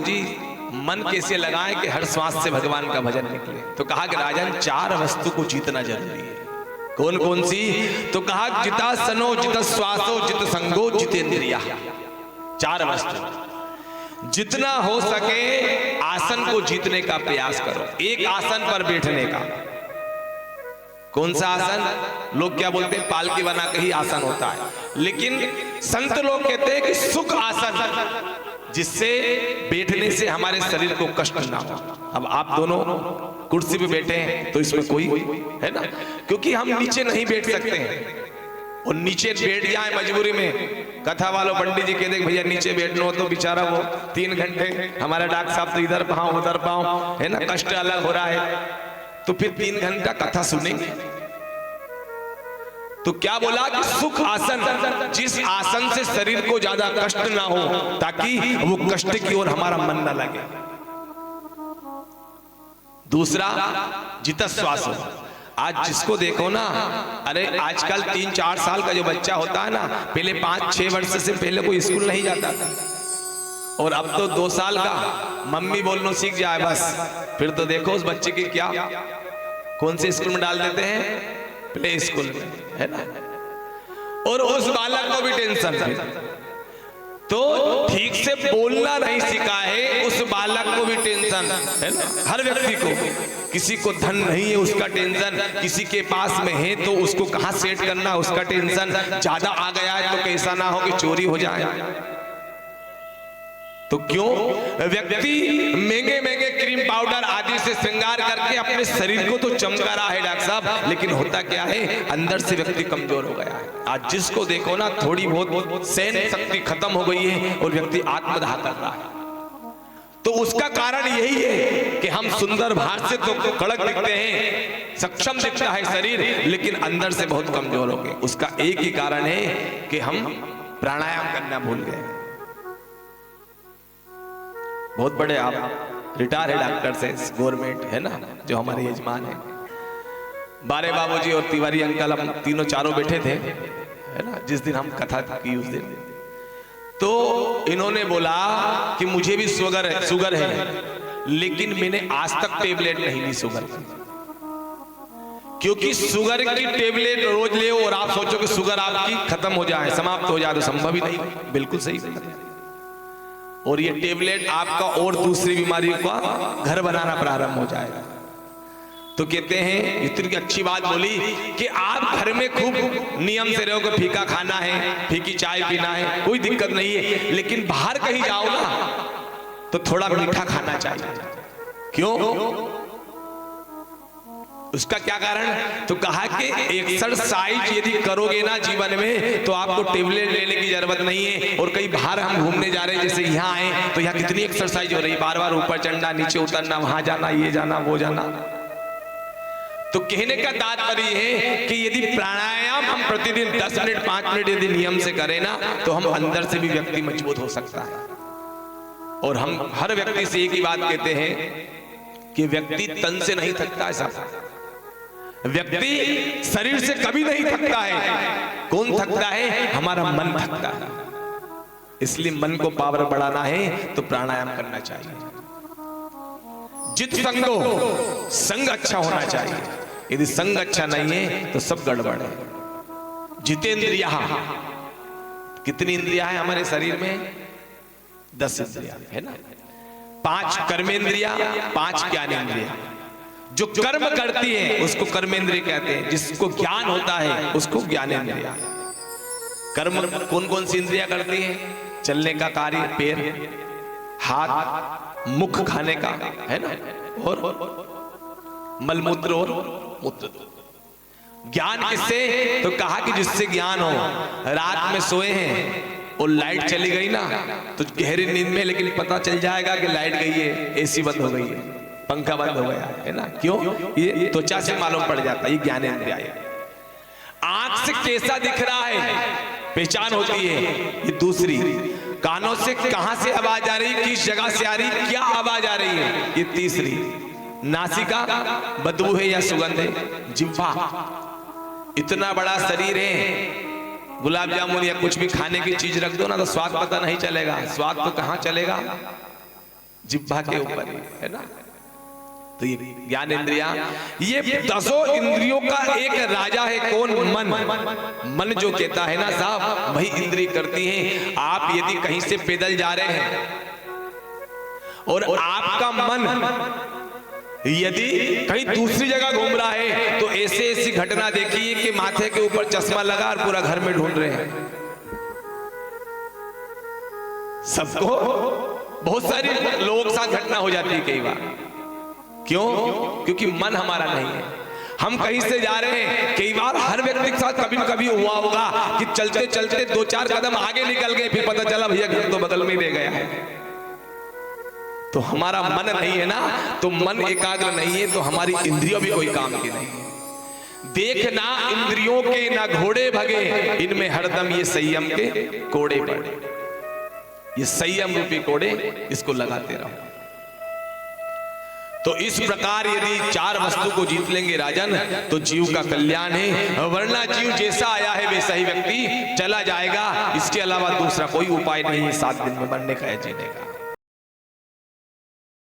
जी मन कैसे लगाएं कि हर श्वास से भगवान का भजन निकले। तो कहा कि राजन 4 वस्तु को जीतना जरूरी है। कौन कौन सी? तो कहा जिता सनो जित श्वासो जित संगो जितेंद्रिया। 4 वस्तु। जितना हो सके आसन को जीतने का प्रयास करो। एक आसन पर बैठने का। कौन सा आसन? लोग क्या बोलते हैं, पालकी बना के ही आसन होता है, लेकिन संत लोग कहते हैं कि सुख आसन, जिससे बैठने से हमारे शरीर को कष्ट ना हो। अब आप दोनों कुर्सी पे बैठे हैं तो इसमें कोई है ना, क्योंकि हम नीचे नहीं बैठ सकते हैं, और नीचे बैठ जाए मजबूरी में। कथा वालों पंडित जी कहते भैया नीचे बैठना हो तो बेचारा वो 3 घंटे, हमारा डॉक्टर साहब तो इधर पाओ उधर पाओ, है ना, कष्ट अलग हो रहा है, तो फिर 3 घंटा कथा सुनेंगे। तो क्या बोला कि सुख आसन, जिस आसन से शरीर को ज्यादा कष्ट ना हो, ताकि वो कष्ट की ओर हमारा मन ना लगे। दूसरा जित श्वास हो। आज जिसको देखो ना, अरे आजकल 3-4 साल का जो बच्चा होता है ना, पहले 5-6 वर्ष से पहले कोई स्कूल नहीं जाता था, और अब तो 2 साल का मम्मी बोलना सीख जाए बस, फिर तो देखो उस बच्चे की क्या, कौन से स्कूल में डाल देते हैं, प्ले स्कूल में, है ना। और उस बालक को भी टेंशन है, तो ठीक से बोलना नहीं सीखा है, उस बालक को भी टेंशन है ना। हर व्यक्ति को, किसी को धन नहीं है उसका टेंशन, किसी के पास में है तो उसको कहां सेट करना उसका टेंशन, ज्यादा आ गया है तो कैसा ना हो कि चोरी हो जाए। तो क्यों व्यक्ति महंगे महंगे क्रीम पाउडर आदि से श्रृंगार करके अपने शरीर को तो चमका रहा है डॉक्टर साहब, लेकिन होता क्या है, अंदर से व्यक्ति कमजोर हो गया है। आज जिसको देखो ना, थोड़ी बहुत सहन शक्ति खत्म हो गई है और व्यक्ति आत्मदाह कर रहा है। तो उसका कारण यही है कि हम सुंदर बाहर से तो कड़क दिखते हैं, सक्षम दिखता है शरीर, लेकिन अंदर से बहुत कमजोर हो गए। उसका एक ही कारण है कि हम प्राणायाम करना भूल गए। बहुत बड़े आप रिटायर है डॉक्टर से गवर्नमेंट, है ना, जो हमारे यजमान है, बारे बाबूजी और तिवारी अंकल, हम तीनों चारों बैठे थे, है ना, जिस दिन हम कथा की उस दिन। तो इन्होंने बोला कि मुझे भी शुगर है, लेकिन मैंने आज तक टेबलेट नहीं ली शुगर की, क्योंकि शुगर की टेबलेट रोज ले और आप सोचो कि शुगर आपकी खत्म हो जाए, समाप्त हो जाए, तो संभव ही नहीं। बिल्कुल सही। और ये टेबलेट आपका और दूसरी बीमारियों का घर बनाना प्रारंभ हो जाएगा। तो कहते हैं, इतनी अच्छी बात बोली कि आप घर में खूब नियम से रहो कि फीका खाना है, फीकी चाय पीना है, कोई दिक्कत नहीं है, लेकिन बाहर कहीं जाओ ना तो थोड़ा मीठा खाना चाहिए। क्यों? उसका क्या कारण? तो कहा कि एक्सरसाइज यदि करोगे ना जीवन में, तो आपको टेबलेट लेने की जरूरत नहीं है। और कहीं बाहर हम घूमने जा रहे हैं, जैसे यहाँ आए, तो यहाँ कितनी एक्सरसाइज हो रही है, बार बार ऊपर चढ़ना, नीचे उतरना, वहां जाना, ये जाना, वो जाना। तो कहने का तात्पर्य है कि यदि प्राणायाम हम प्रतिदिन 10 मिनट 5 मिनट यदि नियम से करें ना, तो हम अंदर से भी व्यक्ति मजबूत हो सकता है। और हम हर व्यक्ति से एक ही बात कहते हैं कि व्यक्ति तन से नहीं थकता है साहब, व्यक्ति शरीर से कभी नहीं थकता है। कौन थकता है? हमारा मन थकता है। इसलिए मन को पावर बढ़ाना है तो प्राणायाम करना चाहिए। जित संगो, संग अच्छा होना चाहिए। यदि संग अच्छा नहीं है तो सब गड़बड़ है। जितेंद्रिया, कितनी इंद्रिया है हमारे शरीर में? 10 इंद्रिया है ना। 5 कर्मेंद्रिया, 5 ज्ञानेंद्रिया। जो कर्म करती है उसको कर्मेंद्रिय कहते हैं, जिसको ज्ञान होता है उसको ज्ञानेंद्रिय। कर्म कौन कौन सी इंद्रियां करती हैं? चलने का कार्य पैर, हाथ, मुख खाने का, है ना, और मलमूत्र और मूत्र। ज्ञान किससे? तो कहा कि जिससे ज्ञान हो। रात में सोए हैं और लाइट चली गई ना, तो गहरी नींद में, लेकिन पता चल जाएगा कि लाइट गई है, एसी बंद हो गई है, पंखा बंद हो गया है ना। क्यों? ये त्वचा से मालूम पड़ जाता है, ये ज्ञानेंद्रिय है। आंख से कैसा दिख रहा है पहचान होती है, ये दूसरी। कानों से कहां से आवाज आ रही, किस जगह से आ रही, क्या आवाज आ रही है, ये तीसरी। नासिका बदबू है या सुगंध है। जिह्वा, इतना बड़ा शरीर है, गुलाब जामुन या कुछ भी खाने की चीज रख दो ना तो स्वाद पता नहीं चलेगा। स्वाद तो कहां चलेगा? जिह्वा के ऊपर ही है ना। तो ये ज्ञान इंद्रिया, ये 10 इंद्रियों का एक राजा है कौन? मन। मन जो कहता है ना साहब, वही इंद्रिय करती हैं। आप यदि कहीं से पैदल जा रहे हैं और आपका मन यदि कहीं दूसरी जगह घूम रहा है, तो ऐसे ऐसी घटना देखिए कि माथे के ऊपर चश्मा लगा और पूरा घर में ढूंढ रहे हैं। सबको बहुत सारी लोगों के साथ घटना हो जाती है कई बार। क्यों? क्योंकि मन हमारा नहीं है। हम कहीं से जा रहे हैं, कई बार हर व्यक्ति के साथ कभी न कभी हुआ होगा कि चलते चलते 2-4 कदम आगे निकल गए, फिर पता चला भैया घर तो बगल में ही रह गया है। तो हमारा मन नहीं है ना, तो मन एकाग्र नहीं है, तो हमारी इंद्रियों भी कोई काम की नहीं। देखना इंद्रियों के ना घोड़े भगे, इनमें हरदम ये संयम के कोड़े पड़े। ये संयम रूपी कोड़े, इसको लगाते रहो। तो इस प्रकार यदि 4 वस्तु को जीत लेंगे राजन, तो जीव का कल्याण है। वरना जीव जैसा आया है वैसा ही व्यक्ति चला जाएगा। इसके अलावा दूसरा कोई उपाय नहीं है 7 दिन में मरने का या जीने का।